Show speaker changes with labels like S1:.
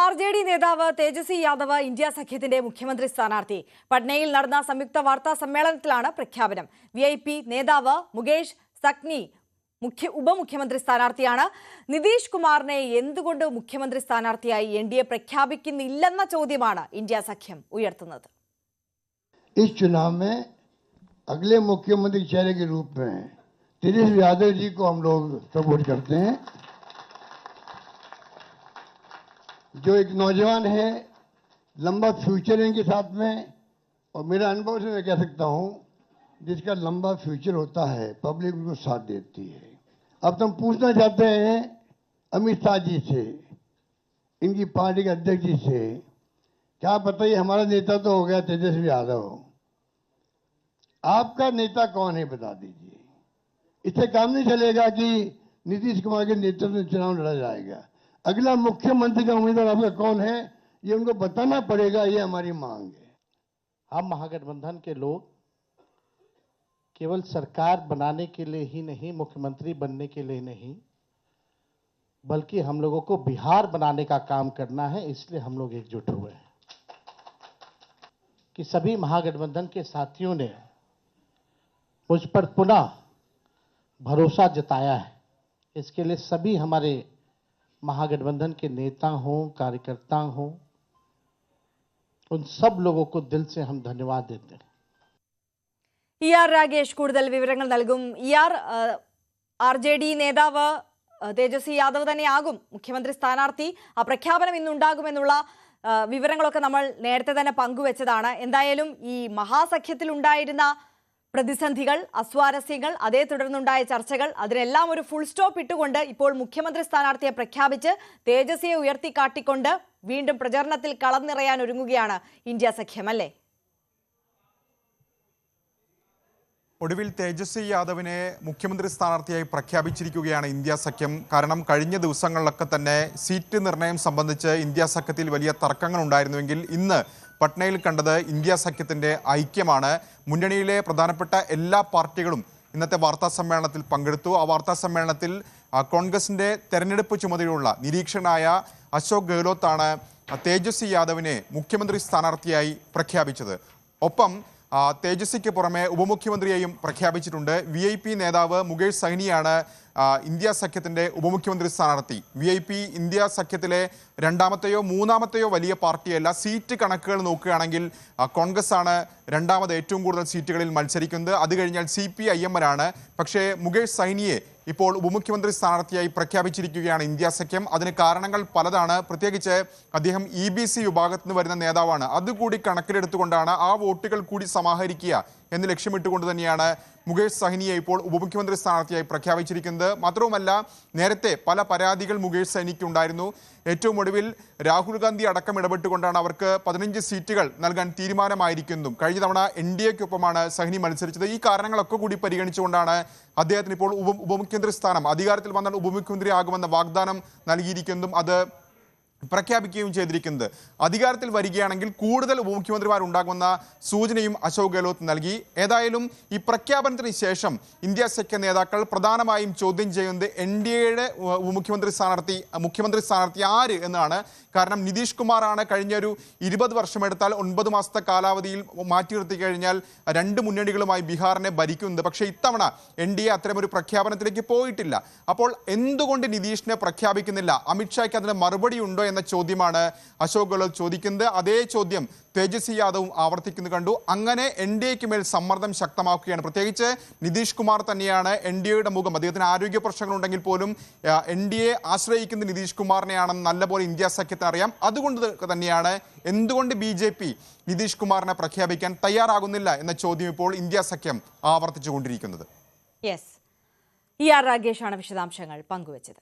S1: RJD നേതാവ് Tejashwi Yadav India സഖ്യത്തിന്റെ മുഖ്യമന്ത്രി സ്ഥാനാർത്ഥി. പട്നയിൽ നടന്ന സംയുക്ത വാർത്താ സമ്മേളനത്തിലാണ് പ്രഖ്യാപനം. VIP നേതാവ് മുകേഷ് സഹ്നി ഉപമുഖ്യമന്ത്രി സ്ഥാനാർത്ഥിയാണ്. നിതീഷ് കുമാറിനെ എന്തുകൊണ്ട് മുഖ്യമന്ത്രി സ്ഥാനാർത്ഥിയായി NDA പ്രഖ്യാപിക്കുന്നില്ലെന്ന ചോദ്യമാണ് ഇന്ത്യ സഖ്യം ഉയർത്തുന്നത്.
S2: इस चुनाव में अगले मुख्यमंत्री चेहरे के रूप में तेजस्वी यादव जी को हम लोग सपोर्ट करते हैं, जो एक नौजवान है, लंबा फ्यूचर है इनके साथ में, और मेरा अनुभव से मैं कह सकता हूं जिसका लंबा फ्यूचर होता है पब्लिक उनको साथ देती है. अब तुम पूछना चाहते हैं अमित शाह जी से, इनकी पार्टी के अध्यक्ष जी से, क्या पता ही हमारा नेता तो हो गया तेजस्वी यादव, आपका नेता कौन है बता दीजिए. इससे काम नहीं चलेगा कि नीतीश कुमार के नेतृत्व में चुनाव लड़ा जाएगा. अगला मुख्यमंत्री का उम्मीदवार आपका कौन है ये उनको बताना पड़ेगा, ये हमारी मांग है.
S3: हम महागठबंधन के लोग केवल सरकार बनाने के लिए ही नहीं, मुख्यमंत्री बनने के लिए नहीं, बल्कि हम लोगों को बिहार बनाने का काम करना है. इसलिए हम लोग एकजुट हुए हैं कि सभी महागठबंधन के साथियों ने मुझ पर पुनः भरोसा जताया है. इसके लिए सभी हमारे महागठबंधन के नेता हों, कार्यकर्ता हों, उन सब लोगों को दिल से हम धन्यवाद देते हैं.
S1: ER രാഗേഷ് കൂടുതൽ വിവരങ്ങൾ നൽകും. RJD നേതാവ് തേജസ്വി യാദവ് തന്നെയാകും മുഖ്യമന്ത്രി സ്ഥാനാർത്ഥി. ആ പ്രഖ്യാപനം ഇന്നുണ്ടാകുമെന്നുള്ള വിവരങ്ങളൊക്കെ നമ്മൾ നേരത്തെ തന്നെ പങ്കുവെച്ചതാണ്. എന്തായാലും ഈ മഹാസഖ്യത്തിൽ ഉണ്ടായിരുന്ന പ്രതിസന്ധികൾ, അസ്വാരസ്യങ്ങൾ, അതേ തുടർന്നുണ്ടായ ചർച്ചകൾ, അതിനെല്ലാം ഒരു ഫുൾ സ്റ്റോപ്പ് ഇട്ടുകൊണ്ട് ഇപ്പോൾ മുഖ്യമന്ത്രി സ്ഥാനാർത്ഥിയെ പ്രഖ്യാപിച്ച് തേജസ്വിയെ ഉയർത്തിക്കാട്ടിക്കൊണ്ട് വീണ്ടും പ്രചരണത്തിൽ കളം നിറയാൻ ഒരുങ്ങുകയാണ് ഇന്ത്യ സഖ്യം, അല്ലേ?
S4: ഒടുവിൽ തേജസ്വി യാദവിനെ മുഖ്യമന്ത്രി സ്ഥാനാർത്ഥിയായി പ്രഖ്യാപിച്ചിരിക്കുകയാണ് ഇന്ത്യ സഖ്യം. കാരണം കഴിഞ്ഞ ദിവസങ്ങളിലൊക്കെ തന്നെ സീറ്റ് നിർണയം സംബന്ധിച്ച് ഇന്ത്യ സഖ്യത്തിൽ വലിയ തർക്കങ്ങൾ ഉണ്ടായിരുന്നുവെങ്കിൽ ഇന്ന് പട്നയിൽ കണ്ടത് ഇന്ത്യ സഖ്യത്തിൻ്റെ ഐക്യമാണ്. മുന്നണിയിലെ പ്രധാനപ്പെട്ട എല്ലാ പാർട്ടികളും ഇന്നത്തെ വാർത്താ സമ്മേളനത്തിൽ പങ്കെടുത്തു. ആ വാർത്താ സമ്മേളനത്തിൽ കോൺഗ്രസിൻ്റെ തെരഞ്ഞെടുപ്പ് ചുമതലയുള്ള നിരീക്ഷകനായ അശോക് ഗെഹ്ലോത്താണ് തേജസ്വി യാദവിനെ മുഖ്യമന്ത്രി സ്ഥാനാർത്ഥിയായി പ്രഖ്യാപിച്ചത്. ഒപ്പം തേജസ്വിക്ക് പുറമെ ഉപമുഖ്യമന്ത്രിയെയും പ്രഖ്യാപിച്ചിട്ടുണ്ട്. VIP നേതാവ് മുകേഷ് സഹ്നിയാണ് ഇന്ത്യ സഖ്യത്തിൻ്റെ ഉപമുഖ്യമന്ത്രി സ്ഥാനാർത്ഥി. VIP ഇന്ത്യ സഖ്യത്തിലെ രണ്ടാമത്തെയോ മൂന്നാമത്തെയോ വലിയ പാർട്ടിയല്ല. സീറ്റ് കണക്കുകൾ നോക്കുകയാണെങ്കിൽ കോൺഗ്രസ് ആണ് രണ്ടാമത് ഏറ്റവും കൂടുതൽ സീറ്റുകളിൽ മത്സരിക്കുന്നത്. അത് കഴിഞ്ഞാൽ CPIM ആണ്. പക്ഷേ മുകേഷ് സഹ്നിയെ ഇപ്പോൾ ഉപമുഖ്യമന്ത്രി സ്ഥാനാർത്ഥിയായി പ്രഖ്യാപിച്ചിരിക്കുകയാണ് ഇന്ത്യ സഖ്യം. അതിന് കാരണങ്ങൾ പലതാണ്. പ്രത്യേകിച്ച് അദ്ദേഹം EBC വിഭാഗത്തിൽ നിന്ന് വരുന്ന നേതാവാണ്. അതുകൂടി കണക്കിലെടുത്തുകൊണ്ടാണ്, ആ വോട്ടുകൾ കൂടി സമാഹരിക്കുക എന്ന് ലക്ഷ്യമിട്ടുകൊണ്ട് തന്നെയാണ് മുകേഷ് സഹ്നിയെ ഇപ്പോൾ ഉപമുഖ്യമന്ത്രി സ്ഥാനാർത്ഥിയായി പ്രഖ്യാപിച്ചിരിക്കുന്നത്. മാത്രവുമല്ല, നേരത്തെ പല പരാതികൾ മുകേഷ് സഹ്നിക്ക് ഉണ്ടായിരുന്നു. ഏറ്റവും ഒടുവിൽ രാഹുൽ ഗാന്ധി അടക്കം ഇടപെട്ടുകൊണ്ടാണ് അവർക്ക് 15 സീറ്റുകൾ നൽകാൻ തീരുമാനമായിരിക്കുന്നതും. കഴിഞ്ഞ തവണ NDAക്കൊപ്പമാണ് സഹ്നി മത്സരിച്ചത്. ഈ കാരണങ്ങളൊക്കെ കൂടി പരിഗണിച്ചുകൊണ്ടാണ് അദ്ദേഹത്തിന് ഇപ്പോൾ ഉപമുഖ്യമന്ത്രി സ്ഥാനം, അധികാരത്തിൽ വന്നാൽ ഉപമുഖ്യമന്ത്രി ആകുമെന്ന വാഗ്ദാനം നൽകിയിരിക്കുന്നതും അത് പ്രഖ്യാപിക്കുകയും ചെയ്തിരിക്കുന്നത്. അധികാരത്തിൽ വരികയാണെങ്കിൽ കൂടുതൽ ഉപമുഖ്യമന്ത്രിമാർ ഉണ്ടാകുമെന്ന സൂചനയും അശോക് ഗെഹ്ലോത്ത് നൽകി. ഏതായാലും ഈ പ്രഖ്യാപനത്തിന് ശേഷം ഇന്ത്യ സഖ്യ നേതാക്കൾ പ്രധാനമായും ചോദ്യം ചെയ്യുന്നത് NDAയുടെ മുഖ്യമന്ത്രി സ്ഥാനാർത്ഥി ആര് എന്നാണ്. കാരണം നിതീഷ് കുമാറാണ് കഴിഞ്ഞൊരു 20 വർഷമെടുത്താൽ 9 മാസത്തെ കാലാവധിയിൽ മാറ്റി നിർത്തി കഴിഞ്ഞാൽ 2 മുന്നണികളുമായി ബീഹാറിനെ ഭരിക്കുന്നത്. പക്ഷേ ഇത്തവണ NDA അത്തരമൊരു പ്രഖ്യാപനത്തിലേക്ക് പോയിട്ടില്ല. അപ്പോൾ എന്തുകൊണ്ട് നിതീഷിനെ പ്രഖ്യാപിക്കുന്നില്ല? അമിത്ഷായ്ക്ക് അതിന് മറുപടി ഉണ്ടോ എന്ന ചോദ്യമാണ് അശോക് ഗെഹ്ലോത്ത് ചോദിക്കുന്നത്. അതേ ചോദ്യം തേജസ്വി യാദവും ആവർത്തിക്കുന്നത് കണ്ടു. അങ്ങനെ NDAയ്ക്ക് മേൽ സമ്മർദ്ദം ശക്തമാക്കുകയാണ്. പ്രത്യേകിച്ച് നിതീഷ് കുമാർ തന്നെയാണ് NDAയുടെ മുഖം. അദ്ദേഹത്തിന് ആരോഗ്യ പ്രശ്നങ്ങളുണ്ടെങ്കിൽ പോലും NDA ആശ്രയിക്കുന്ന നിതീഷ് കുമാറിനെയാണെന്ന് നല്ലപോലെ ഇന്ത്യ സഖ്യത്തിന് അറിയാം. അതുകൊണ്ട് തന്നെയാണ് എന്തുകൊണ്ട് BJP നിതീഷ് കുമാറിനെ പ്രഖ്യാപിക്കാൻ തയ്യാറാകുന്നില്ല എന്ന ചോദ്യം ഇപ്പോൾ ഇന്ത്യ സഖ്യം ആവർത്തിച്ചുകൊണ്ടിരിക്കുന്നത്.
S1: ER രാഗേഷാണ് വിശദാംശങ്ങൾ പങ്കുവച്ചത്.